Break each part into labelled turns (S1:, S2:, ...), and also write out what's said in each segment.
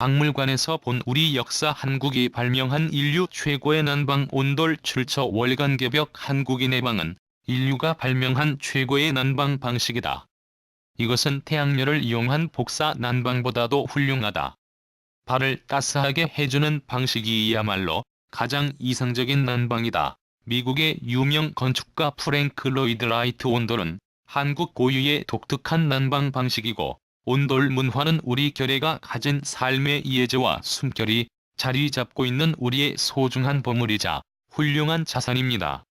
S1: 박물관에서 본 우리 역사 한국이 발명한 인류 최고의 난방 온돌 출처 월간 개벽 한국인의 방은 인류가 발명한 최고의 난방 방식이다. 이것은 태양열을 이용한 복사 난방보다도 훌륭하다. 발을 따스하게 해주는 방식이야말로 가장 이상적인 난방이다. 미국의 유명 건축가 프랭크 로이드 라이트 온돌은 한국 고유의 독특한 난방 방식이고, 온돌 문화는 우리 결의가 가진 삶의 예제와 숨결이 자리 잡고 있는 우리의 소중한 보물이자 훌륭한 자산입니다.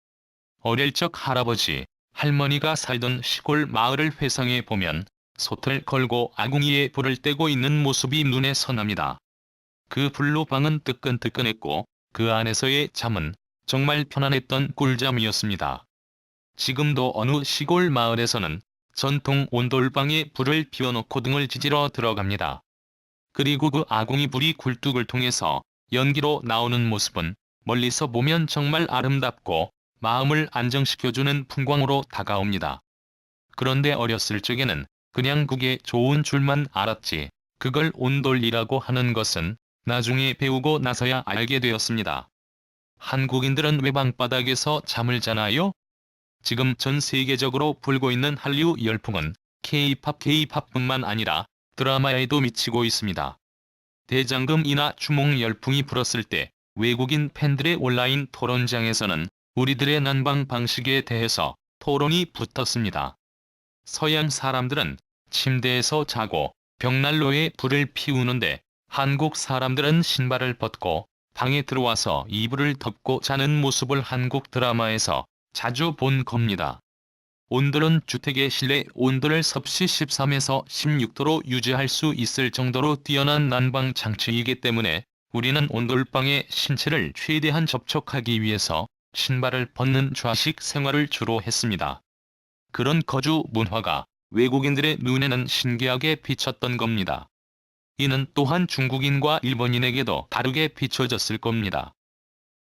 S1: 어릴 적 할아버지, 할머니가 살던 시골 마을을 회상해 보면 솥을 걸고 아궁이에 불을 떼고 있는 모습이 눈에 선합니다. 그 불로 방은 뜨끈뜨끈했고 그 안에서의 잠은 정말 편안했던 꿀잠이었습니다. 지금도 어느 시골 마을에서는 전통 온돌방에 불을 피워놓고 등을 지지러 들어갑니다. 그리고 그 아궁이 불이 굴뚝을 통해서 연기로 나오는 모습은 멀리서 보면 정말 아름답고 마음을 안정시켜주는 풍광으로 다가옵니다. 그런데 어렸을 적에는 그냥 그게 좋은 줄만 알았지, 그걸 온돌이라고 하는 것은 나중에 배우고 나서야 알게 되었습니다. 한국인들은 왜 방바닥에서 잠을 자나요? 지금 전 세계적으로 불고 있는 한류 열풍은 K-팝뿐만 아니라 드라마에도 미치고 있습니다. 대장금이나 주몽 열풍이 불었을 때 외국인 팬들의 온라인 토론장에서는 우리들의 난방 방식에 대해서 토론이 붙었습니다. 서양 사람들은 침대에서 자고 벽난로에 불을 피우는데, 한국 사람들은 신발을 벗고 방에 들어와서 이불을 덮고 자는 모습을 한국 드라마에서 자주 본 겁니다. 온돌은 주택의 실내 온도를 섭씨 13에서 16도로 유지할 수 있을 정도로 뛰어난 난방 장치이기 때문에 우리는 온돌방에 신체를 최대한 접촉하기 위해서 신발을 벗는 좌식 생활을 주로 했습니다. 그런 거주 문화가 외국인들의 눈에는 신기하게 비쳤던 겁니다. 이는 또한 중국인과 일본인에게도 다르게 비춰졌을 겁니다.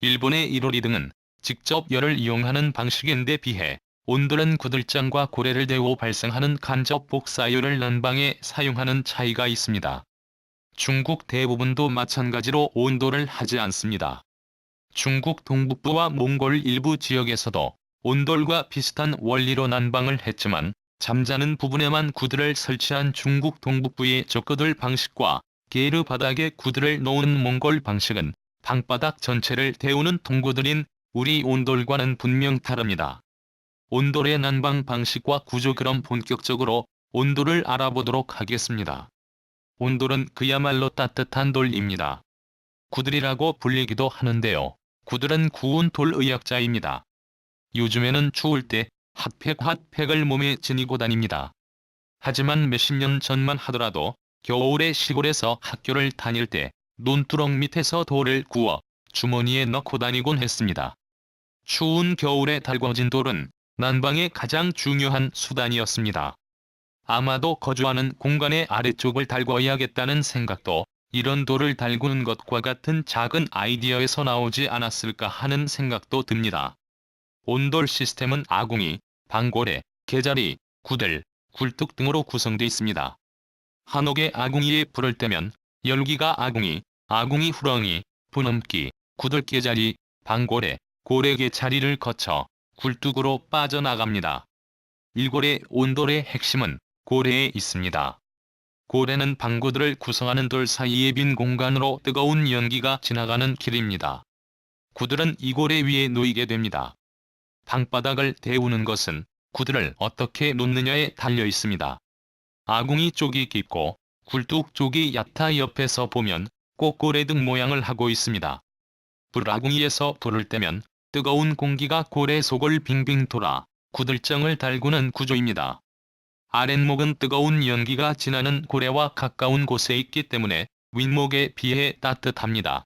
S1: 일본의 이로리 등은 직접 열을 이용하는 방식인데 비해 온돌은 구들장과 고래를 데워 발생하는 간접 복사열을 난방에 사용하는 차이가 있습니다. 중국 대부분도 마찬가지로 온돌을 하지 않습니다. 중국 동북부와 몽골 일부 지역에서도 온돌과 비슷한 원리로 난방을 했지만, 잠자는 부분에만 구들을 설치한 중국 동북부의 적구들 방식과 게르 바닥에 구들을 놓은 몽골 방식은 방바닥 전체를 데우는 통구들인 우리 온돌과는 분명 다릅니다. 온돌의 난방 방식과 구조, 그럼 본격적으로 온돌을 알아보도록 하겠습니다. 온돌은 그야말로 따뜻한 돌입니다. 구들이라고 불리기도 하는데요. 구들은 구운 돌 의역자입니다. 요즘에는 추울 때 핫팩을 몸에 지니고 다닙니다. 하지만 몇십 년 전만 하더라도 겨울에 시골에서 학교를 다닐 때 논두렁 밑에서 돌을 구워 주머니에 넣고 다니곤 했습니다. 추운 겨울에 달궈진 돌은 난방의 가장 중요한 수단이었습니다. 아마도 거주하는 공간의 아래쪽을 달궈야겠다는 생각도 이런 돌을 달구는 것과 같은 작은 아이디어에서 나오지 않았을까 하는 생각도 듭니다. 온돌 시스템은 아궁이, 방고래, 개자리, 구들, 굴뚝 등으로 구성되어 있습니다. 한옥의 아궁이에 불을 떼면 열기가 아궁이 후렁이, 분엄기, 구들 개자리, 방고래, 고래 개자리를 거쳐 굴뚝으로 빠져나갑니다. 일고래 온돌의 핵심은 고래에 있습니다. 고래는 방구들을 구성하는 돌 사이의 빈 공간으로 뜨거운 연기가 지나가는 길입니다. 구들은 이 고래 위에 놓이게 됩니다. 방바닥을 데우는 것은 구들을 어떻게 놓느냐에 달려 있습니다. 아궁이 쪽이 깊고 굴뚝 쪽이 얕아 옆에서 보면 꼭 고래등 모양을 하고 있습니다. 불아궁이에서 불을 떼면 뜨거운 공기가 고래 속을 빙빙 돌아 구들장을 달구는 구조입니다. 아랫목은 뜨거운 연기가 지나는 고래와 가까운 곳에 있기 때문에 윗목에 비해 따뜻합니다.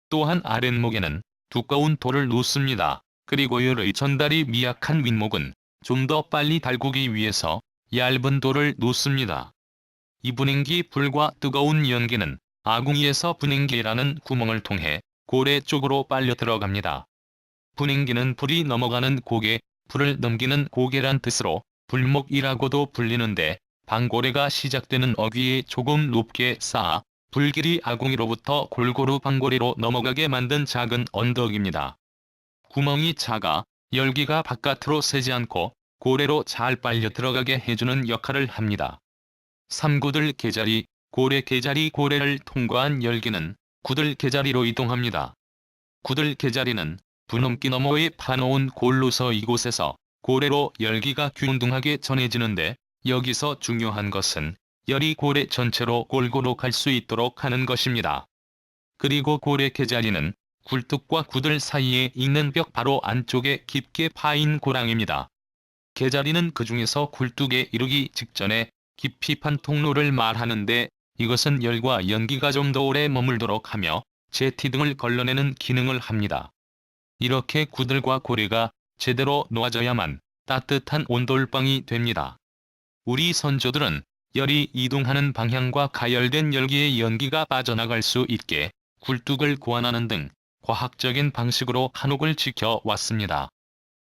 S1: 또한 아랫목에는 두꺼운 돌을 놓습니다. 그리고 열의 전달이 미약한 윗목은 좀 더 빨리 달구기 위해서 얇은 돌을 놓습니다. 이 분행기 불과 뜨거운 연기는 아궁이에서 분행기라는 구멍을 통해 고래 쪽으로 빨려 들어갑니다. 분행기는 불이 넘어가는 고개, 불을 넘기는 고개란 뜻으로 불목이라고도 불리는데, 방고래가 시작되는 어귀에 조금 높게 쌓아 불길이 아궁이로부터 골고루 방고리로 넘어가게 만든 작은 언덕입니다. 구멍이 작아 열기가 바깥으로 새지 않고 고래로 잘 빨려 들어가게 해주는 역할을 합니다. 삼구들 개자리, 고래 개자리 고래를 통과한 열기는 구들 개자리로 이동합니다. 구들 개자리는 분홍기 너머에 파놓은 골로서 이곳에서 고래로 열기가 균등하게 전해지는데, 여기서 중요한 것은 열이 고래 전체로 골고루 갈 수 있도록 하는 것입니다. 그리고 고래 개자리는 굴뚝과 구들 사이에 있는 벽 바로 안쪽에 깊게 파인 고랑입니다. 개자리는 그 중에서 굴뚝에 이르기 직전에 깊이 판 통로를 말하는데, 이것은 열과 연기가 좀 더 오래 머물도록 하며 제티 등을 걸러내는 기능을 합니다. 이렇게 구들과 고래가 제대로 놓아져야만 따뜻한 온돌방이 됩니다. 우리 선조들은 열이 이동하는 방향과 가열된 열기의 연기가 빠져나갈 수 있게 굴뚝을 고안하는 등 과학적인 방식으로 한옥을 지켜왔습니다.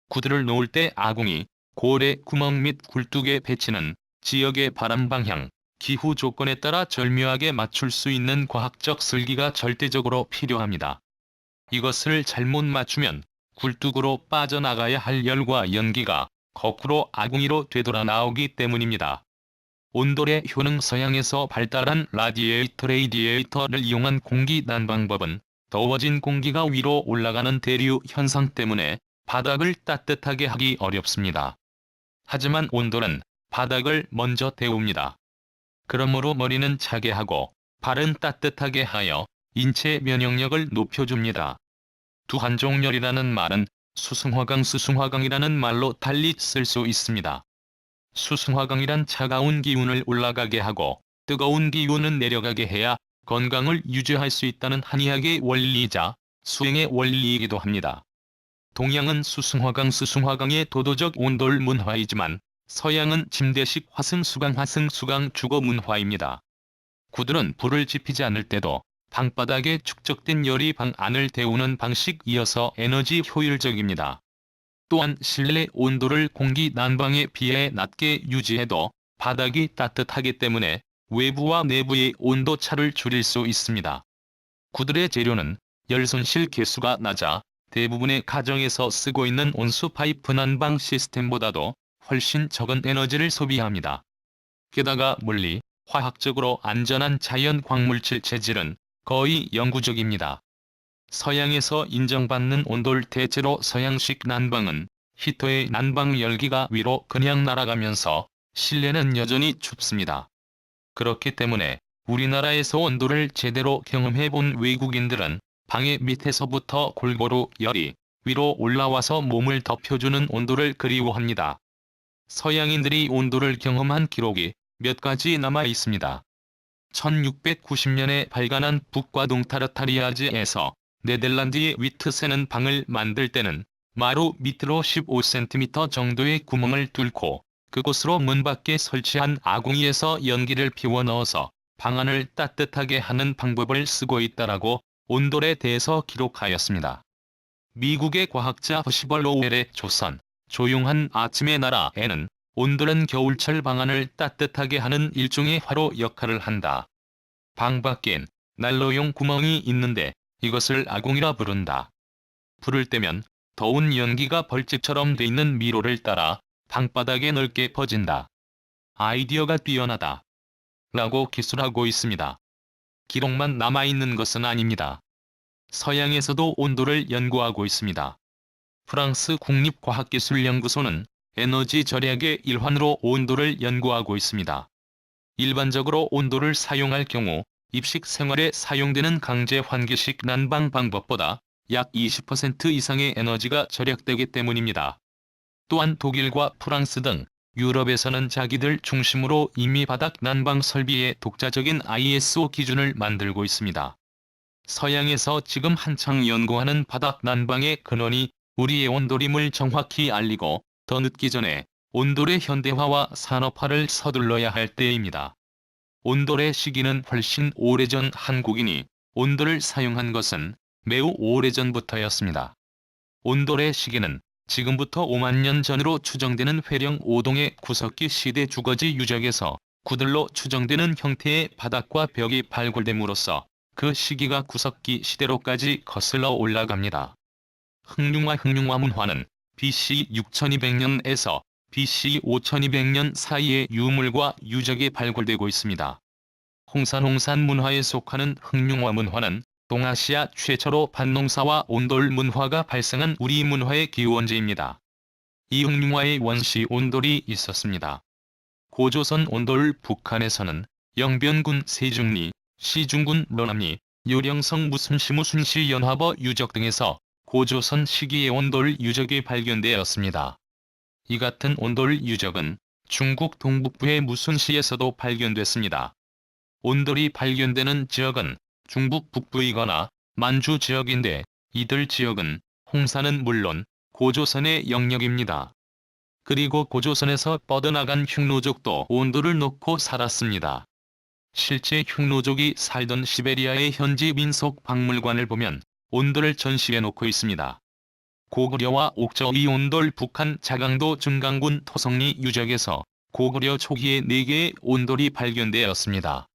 S1: 구들을 놓을 때 아궁이, 고래 구멍 및 굴뚝의 배치는 지역의 바람 방향, 기후 조건에 따라 절묘하게 맞출 수 있는 과학적 설계가 절대적으로 필요합니다. 이것을 잘못 맞추면 굴뚝으로 빠져나가야 할 열과 연기가 거꾸로 아궁이로 되돌아 나오기 때문입니다. 온돌의 효능. 서양에서 발달한 레디에이터를 이용한 공기 난방법은 더워진 공기가 위로 올라가는 대류 현상 때문에 바닥을 따뜻하게 하기 어렵습니다. 하지만 온돌은 바닥을 먼저 데웁니다. 그러므로 머리는 차게 하고 발은 따뜻하게 하여 인체 면역력을 높여줍니다. 두한종열이라는 말은 수승화강이라는 말로 달리 쓸 수 있습니다. 수승화강이란 차가운 기운을 올라가게 하고 뜨거운 기운은 내려가게 해야 건강을 유지할 수 있다는 한의학의 원리이자 수행의 원리이기도 합니다. 동양은 수승화강의 도도적 온돌 문화이지만 서양은 침대식 화승수강 주거 문화입니다. 구들은 불을 지피지 않을 때도 방바닥에 축적된 열이 방 안을 데우는 방식이어서 에너지 효율적입니다. 또한 실내 온도를 공기 난방에 비해 낮게 유지해도 바닥이 따뜻하기 때문에 외부와 내부의 온도 차를 줄일 수 있습니다. 구들의 재료는 열 손실 개수가 낮아 대부분의 가정에서 쓰고 있는 온수 파이프 난방 시스템보다도 훨씬 적은 에너지를 소비합니다. 게다가 물리, 화학적으로 안전한 자연 광물질 재질은 거의 영구적입니다. 서양에서 인정받는 온돌. 대체로 서양식 난방은 히터의 난방 열기가 위로 그냥 날아가면서 실내는 여전히 춥습니다. 그렇기 때문에 우리나라에서 온돌을 제대로 경험해본 외국인들은 방의 밑에서부터 골고루 열이 위로 올라와서 몸을 덮여주는 온돌을 그리워합니다. 서양인들이 온돌을 경험한 기록이 몇 가지 남아 있습니다. 1690년에 발간한 북과동 타르타리아지에서 네덜란드의 위트세는 방을 만들 때는 마루 밑으로 15cm 정도의 구멍을 뚫고 그곳으로 문 밖에 설치한 아궁이에서 연기를 피워 넣어서 방 안을 따뜻하게 하는 방법을 쓰고 있다라고 온돌에 대해서 기록하였습니다. 미국의 과학자 퍼시벌 로웰의 조선, 조용한 아침의 나라에는 온돌은 겨울철 방 안을 따뜻하게 하는 일종의 화로 역할을 한다. 방 밖엔 난로용 구멍이 있는데 이것을 아궁이라 부른다. 불을 떼면 더운 연기가 벌집처럼 돼 있는 미로를 따라 방바닥에 넓게 퍼진다. 아이디어가 뛰어나다. 라고 기술하고 있습니다. 기록만 남아있는 것은 아닙니다. 서양에서도 온돌을 연구하고 있습니다. 프랑스 국립과학기술연구소는 에너지 절약의 일환으로 온돌을 연구하고 있습니다. 일반적으로 온돌을 사용할 경우 입식 생활에 사용되는 강제 환기식 난방 방법보다 약 20% 이상의 에너지가 절약되기 때문입니다. 또한 독일과 프랑스 등 유럽에서는 자기들 중심으로 이미 바닥 난방 설비의 독자적인 ISO 기준을 만들고 있습니다. 서양에서 지금 한창 연구하는 바닥 난방의 근원이 우리의 온돌임을 정확히 알리고 더 늦기 전에 온돌의 현대화와 산업화를 서둘러야 할 때입니다. 온돌의 시기는 훨씬 오래전. 한국인이 온돌을 사용한 것은 매우 오래전부터였습니다. 온돌의 시기는 지금부터 5만 년 전으로 추정되는 회령 오동의 구석기 시대 주거지 유적에서 구들로 추정되는 형태의 바닥과 벽이 발굴됨으로써 그 시기가 구석기 시대로까지 거슬러 올라갑니다. 흑룡화 문화는 BC 6200년에서 BC 5200년 사이에 유물과 유적이 발굴되고 있습니다. 홍산 문화에 속하는 흑룡화 문화는 동아시아 최초로 밭농사와 온돌 문화가 발생한 우리 문화의 기원지입니다. 이 흑룡화의 원시 온돌이 있었습니다. 고조선 온돌 북한에서는 영변군 세중리, 시중군 런암리, 요령성 무순시 연화버 유적 등에서 고조선 시기의 온돌 유적이 발견되었습니다. 이 같은 온돌 유적은 중국 동북부의 무순시에서도 발견됐습니다. 온돌이 발견되는 지역은 중국 북부이거나 만주 지역인데 이들 지역은 홍산은 물론 고조선의 영역입니다. 그리고 고조선에서 뻗어나간 흉노족도 온돌을 놓고 살았습니다. 실제 흉노족이 살던 시베리아의 현지 민속 박물관을 보면 온돌을 전시해 놓고 있습니다. 고구려와 옥저의 온돌 북한 자강도 증강군 토성리 유적에서 고구려 초기에 4개의 온돌이 발견되었습니다.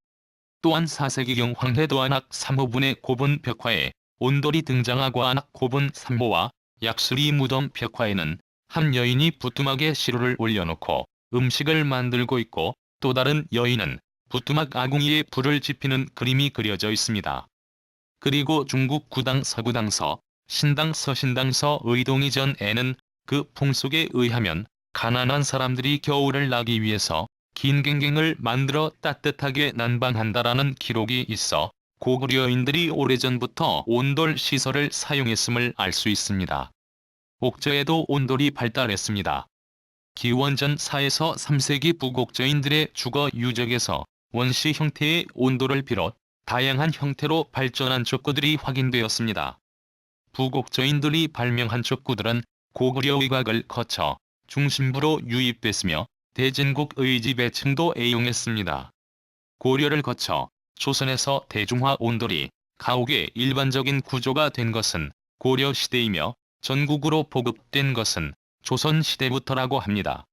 S1: 또한 4세기경 황해도안악 3호분의 고분 벽화에 온돌이 등장하고 안악 고분 3호와 약수리 무덤 벽화에는 한 여인이 부뚜막에 시루를 올려놓고 음식을 만들고 있고 또 다른 여인은 부뚜막 아궁이에 불을 지피는 그림이 그려져 있습니다. 그리고 중국 구당 서구당서, 신당 서신당서 의동이전에는 그 풍속에 의하면 가난한 사람들이 겨울을 나기 위해서 긴 갱갱을 만들어 따뜻하게 난방한다라는 기록이 있어 고구려인들이 오래전부터 온돌 시설을 사용했음을 알 수 있습니다. 옥저에도 온돌이 발달했습니다. 기원전 4에서 3세기 북옥저인들의 주거 유적에서 원시 형태의 온돌을 비롯 다양한 형태로 발전한 족구들이 확인되었습니다. 북옥저인들이 발명한 족구들은 고구려 의곽을 거쳐 중심부로 유입됐으며 대진국 의지배층도 애용했습니다. 고려를 거쳐 조선에서 대중화 온돌이 가옥의 일반적인 구조가 된 것은 고려 시대이며 전국으로 보급된 것은 조선 시대부터라고 합니다.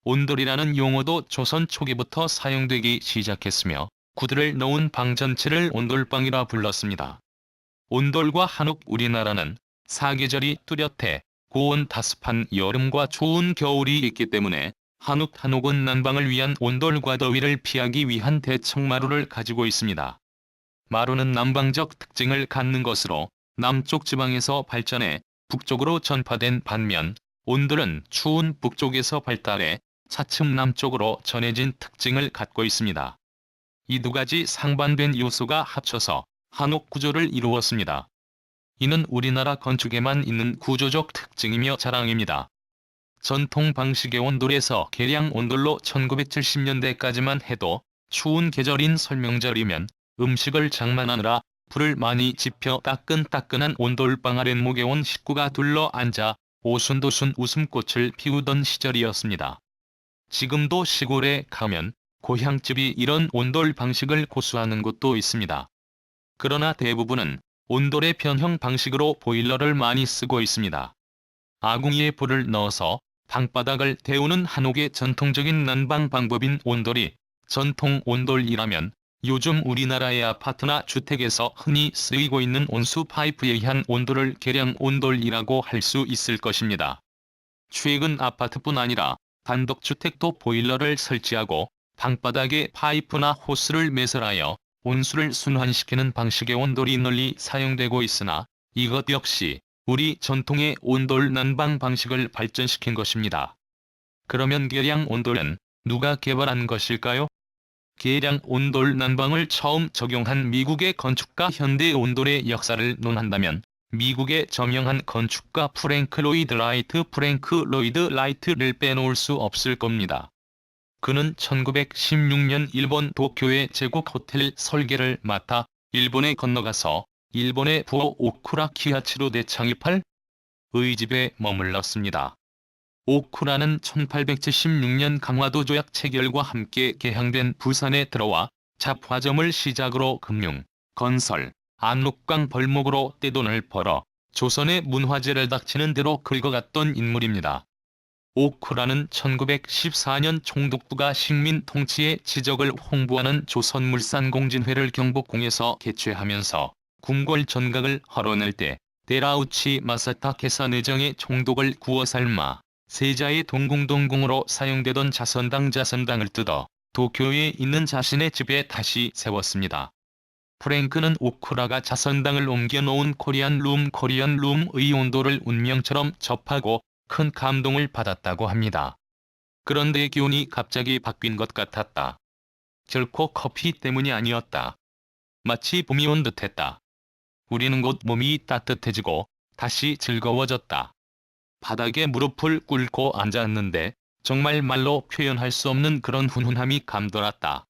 S1: 온돌이라는 용어도 조선 초기부터 사용되기 시작했으며 구들을 넣은 방 전체를 온돌방이라 불렀습니다. 온돌과 한옥 우리나라는 사계절이 뚜렷해 고온 다습한 여름과 추운 겨울이 있기 때문에 한옥은 난방을 위한 온돌과 더위를 피하기 위한 대청마루를 가지고 있습니다. 마루는 남방적 특징을 갖는 것으로 남쪽 지방에서 발전해 북쪽으로 전파된 반면 온돌은 추운 북쪽에서 발달해 차츰 남쪽으로 전해진 특징을 갖고 있습니다. 이 두 가지 상반된 요소가 합쳐서 한옥 구조를 이루었습니다. 이는 우리나라 건축에만 있는 구조적 특징이며 자랑입니다. 전통 방식의 온돌에서 계량 온돌로 1970년대까지만 해도 추운 계절인 설명절이면 음식을 장만하느라 불을 많이 지펴 따끈따끈한 온돌방 아랫목에 온 식구가 둘러 앉아 오순도순 웃음꽃을 피우던 시절이었습니다. 지금도 시골에 가면 고향집이 이런 온돌 방식을 고수하는 곳도 있습니다. 그러나 대부분은 온돌의 변형 방식으로 보일러를 많이 쓰고 있습니다. 아궁이에 불을 넣어서 방바닥을 데우는 한옥의 전통적인 난방 방법인 온돌이 전통 온돌이라면 요즘 우리나라의 아파트나 주택에서 흔히 쓰이고 있는 온수 파이프에 의한 온돌을 계량 온돌이라고 할 수 있을 것입니다. 최근 아파트뿐 아니라 단독주택도 보일러를 설치하고 방바닥에 파이프나 호스를 매설하여 온수를 순환시키는 방식의 온돌이 널리 사용되고 있으나 이것 역시 우리 전통의 온돌 난방 방식을 발전시킨 것입니다. 그러면 계량 온돌은 누가 개발한 것일까요? 계량 온돌 난방을 처음 적용한 미국의 건축가 현대 온돌의 역사를 논한다면 미국의 저명한 건축가 프랭크 로이드 라이트를 빼놓을 수 없을 겁니다. 그는 1916년 일본 도쿄의 제국 호텔 설계를 맡아 일본에 건너가서 일본의 부호 오쿠라 키하치로 대창립할 의집에 머물렀습니다. 오쿠라는 1876년 강화도 조약 체결과 함께 개항된 부산에 들어와 잡화점을 시작으로 금융, 건설, 압록강 벌목으로 떼돈을 벌어 조선의 문화재를 닥치는 대로 긁어갔던 인물입니다. 오크라는 1914년 총독부가 식민 통치의 지적을 홍보하는 조선물산공진회를 경복궁에서 개최하면서 궁궐 전각을 헐어낼 때 데라우치 마사타 계산의정의 총독을 구워 삶아 세자의 동궁동궁으로 사용되던 자선당을 뜯어 도쿄에 있는 자신의 집에 다시 세웠습니다. 프랭크는 오크라가 자선당을 옮겨놓은 코리안 룸의 온도를 운명처럼 접하고 큰 감동을 받았다고 합니다. 그런데 기온이 갑자기 바뀐 것 같았다. 결코 커피 때문이 아니었다. 마치 봄이 온 듯했다. 우리는 곧 몸이 따뜻해지고 다시 즐거워졌다. 바닥에 무릎을 꿇고 앉았는데 정말 말로 표현할 수 없는 그런 훈훈함이 감돌았다.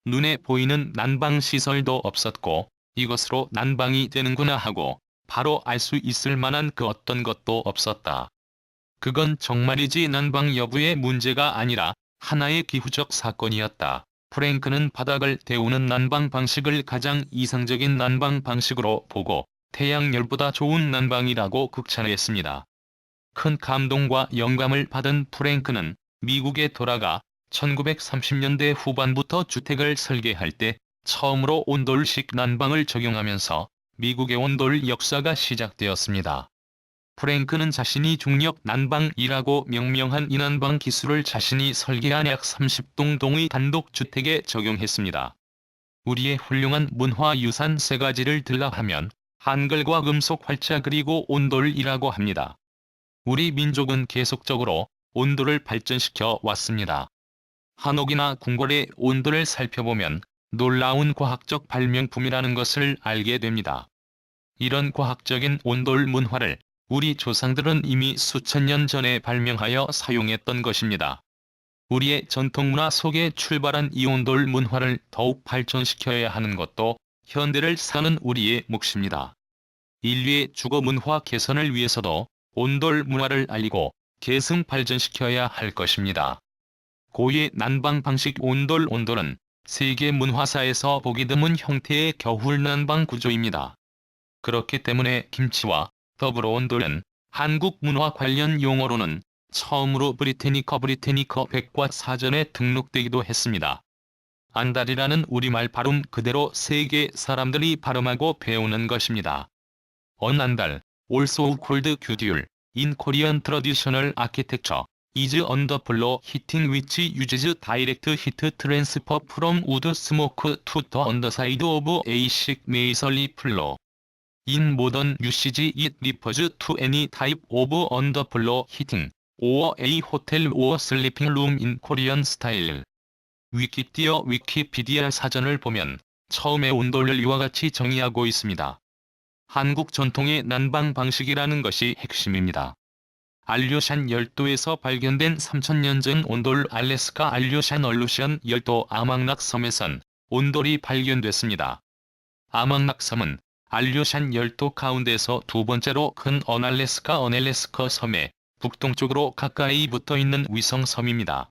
S1: 눈에 보이는 난방시설도 없었고 이것으로 난방이 되는구나 하고 바로 알 수 있을 만한 그 어떤 것도 없었다. 그건 정말이지 난방 여부의 문제가 아니라 하나의 기후적 사건이었다. 프랭크는 바닥을 데우는 난방 방식을 가장 이상적인 난방 방식으로 보고 태양열보다 좋은 난방이라고 극찬했습니다. 큰 감동과 영감을 받은 프랭크는 미국에 돌아가 1930년대 후반부터 주택을 설계할 때 처음으로 온돌식 난방을 적용하면서 미국의 온돌 역사가 시작되었습니다. 프랭크는 자신이 중력 난방이라고 명명한 이 난방 기술을 자신이 설계한 약 30동의 단독주택에 적용했습니다. 우리의 훌륭한 문화유산 세 가지를 들라하면 한글과 금속 활자 그리고 온돌이라고 합니다. 우리 민족은 계속적으로 온돌을 발전시켜 왔습니다. 한옥이나 궁궐의 온돌을 살펴보면 놀라운 과학적 발명품이라는 것을 알게 됩니다. 이런 과학적인 온돌 문화를 우리 조상들은 이미 수천 년 전에 발명하여 사용했던 것입니다. 우리의 전통문화 속에 출발한 이 온돌 문화를 더욱 발전시켜야 하는 것도 현대를 사는 우리의 몫입니다. 인류의 주거 문화 개선을 위해서도 온돌 문화를 알리고 계승 발전시켜야 할 것입니다. 고유의 난방 방식 온돌은 세계 문화사에서 보기 드문 형태의 겨울 난방 구조입니다. 그렇기 때문에 김치와 더불어 온돌은 한국 문화 관련 용어로는 처음으로 브리테니커 백과사전에 등록되기도 했습니다. 안달이라는 우리말 발음 그대로 세계 사람들이 발음하고 배우는 것입니다. 언안달, also called 듀얼, in Korean traditional architecture, is under floor heating which uses direct heat transfer from wood smoke to the underside of a thick masonry floor. In modern usage it refers to any type of underfloor heating, or a hotel or sleeping room in Korean style. 위키피디아 사전을 보면 처음에 온돌을 이와 같이 정의하고 있습니다. 한국 전통의 난방 방식이라는 것이 핵심입니다. 알류샨 열도에서 발견된 3000년 전 온돌 알래스카 알류샨 열도 아망락섬에선 온돌이 발견됐습니다. 아망락섬은 알류샨 열도 가운데서 두 번째로 큰 언알래스카 섬의 북동쪽으로 가까이 붙어있는 위성섬입니다.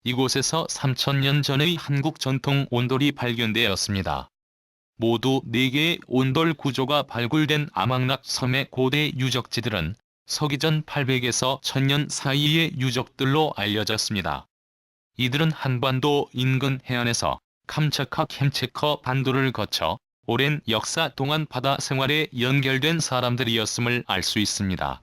S1: 이곳에서 3000년 전의 한국 전통 온돌이 발견되었습니다. 모두 4개의 온돌 구조가 발굴된 아망락 섬의 고대 유적지들은 서기전 800에서 1000년 사이의 유적들로 알려졌습니다. 이들은 한반도 인근 해안에서 캄차카 반도를 거쳐 오랜 역사 동안 바다 생활에 연결된 사람들이었음을 알 수 있습니다.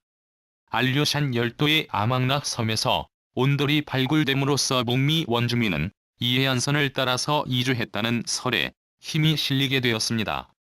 S1: 알류샨 열도의 아망락 섬에서 온돌이 발굴됨으로써 북미 원주민은 이 해안선을 따라서 이주했다는 설에 힘이 실리게 되었습니다.